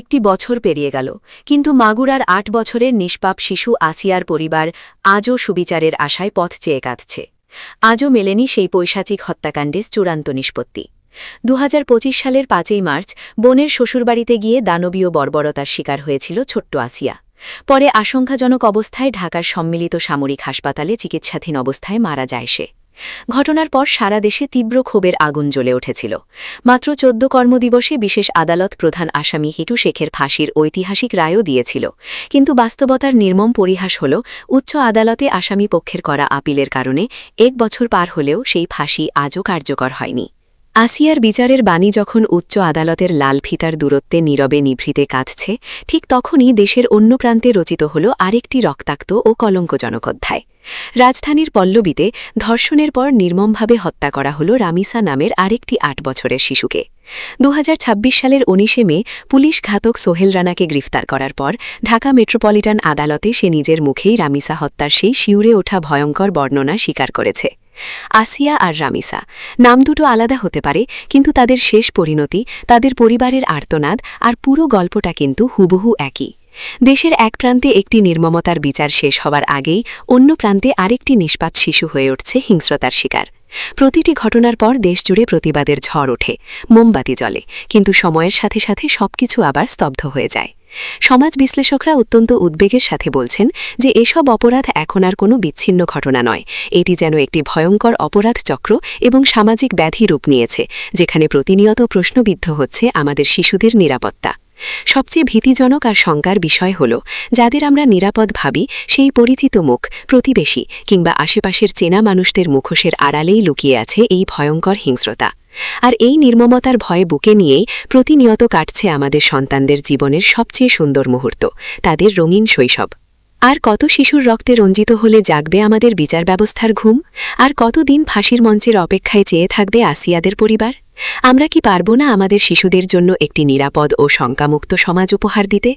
একটি বছর পেরিয়ে গেল, কিন্তু মাগুরার ৮ বছরের নিষ্পাপ শিশু আসিয়ার পরিবার আজও সুবিচারের আশায় পথ চেয়ে কাঁদছে। আজও মেলেনি সেই পৈশাচিক হত্যাকাণ্ডের চূড়ান্ত নিষ্পত্তি। ২০২৫ সালের ৫ই মার্চ বোনের শ্বশুরবাড়িতে গিয়ে দানবীয় বর্বরতার শিকার হয়েছিল ছোট্ট আসিয়া। পরে আশঙ্কাজনক অবস্থায় ঢাকার সম্মিলিত সামরিক হাসপাতালে চিকিৎসাধীন অবস্থায় মারা যায় সে। ঘটনার পর সারা দেশে তীব্র ক্ষোভের আগুন জ্বলে উঠেছিল। মাত্র ১৪ কর্মদিবসে বিশেষ আদালত প্রধান আসামি হিটু শেখের ফাঁসির ঐতিহাসিক রায়ও দিয়েছিল, কিন্তু বাস্তবতার নির্মম পরিহাস হল উচ্চ আদালতে আসামি পক্ষের করা আপিলের কারণে ১ বছর পার হলেও সেই ফাঁসি আজও কার্যকর হয়নি। আসিয়ার বিচারের বাণী যখন উচ্চ আদালতের লাল ফিতার দূরত্বে নীরবে নিভৃতে কাঁদছে, ঠিক তখনই দেশের অন্য প্রান্তে রচিত হল আরেকটি রক্তাক্ত ও কলঙ্কজনক অধ্যায়। রাজধানীর পল্লবীতে ধর্ষণের পর নির্মমভাবে হত্যা করা হল রামিসা নামের আরেকটি ৮ বছরের শিশুকে। ২০২৬ সালের ১৯ মে পুলিশ ঘাতক সোহেল রানাকে গ্রেফতার করার পর ঢাকা মেট্রোপলিটন আদালতে সে নিজের মুখেই রামিসা হত্যার সেই শিউরে ওঠা ভয়ঙ্কর বর্ণনা স্বীকার করেছে। আসিয়া আর রামিসা নাম দুটো আলাদা হতে পারে, কিন্তু তাদের শেষ পরিণতি, তাদের পরিবারের আর্তনাদ আর পুরো গল্পটা কিন্তু হুবহু একই। দেশের এক প্রান্তে একটি নির্মমতার বিচার শেষ হবার আগেই অন্য প্রান্তে আরেকটি নিষ্পাত শিশু হয়ে উঠছে হিংস্রতার শিকার। প্রতিটি ঘটনার পর দেশজুড়ে প্রতিবাদের ঝড় ওঠে, মোমবাতি জ্বলে, কিন্তু সময়ের সাথে সাথে সবকিছু আবার স্তব্ধ হয়ে যায়। সমাজ বিশ্লেষকরা অত্যন্ত উদ্বেগের সাথে বলছেন যে এসব অপরাধ এখন আর কোনো বিচ্ছিন্ন ঘটনা নয়, এটি যেন একটি ভয়ঙ্কর অপরাধ চক্র এবং সামাজিক ব্যাধি রূপ নিয়েছে, যেখানে প্রতিনিয়ত প্রশ্নবিদ্ধ হচ্ছে আমাদের শিশুদের নিরাপত্তা। সবচেয়ে ভীতিজনক আর শঙ্কার বিষয় হল, যাদের আমরা নিরাপদ ভাবি সেই পরিচিত মুখ, প্রতিবেশী কিংবা আশেপাশের চেনা মানুষদের মুখোশের আড়ালেই লুকিয়ে আছে এই ভয়ঙ্কর হিংস্রতা। আর এই নির্মমতার ভয়ে বুকে নিয়েই প্রতিনিয়ত কাটছে আমাদের সন্তানদের জীবনের সবচেয়ে সুন্দর মুহূর্ত, তাদের রঙিন শৈশব। আর কত শিশুর রক্তে রঞ্জিত হলে জাগবে আমাদের বিচার ব্যবস্থার ঘুম? আর কতদিন ফাঁসির মঞ্চের অপেক্ষায় চেয়ে থাকবে আসিয়াদের পরিবার? আমরা কি পারব না আমাদের শিশুদের জন্য একটি নিরাপদ ও শঙ্কামুক্ত সমাজ উপহার দিতে?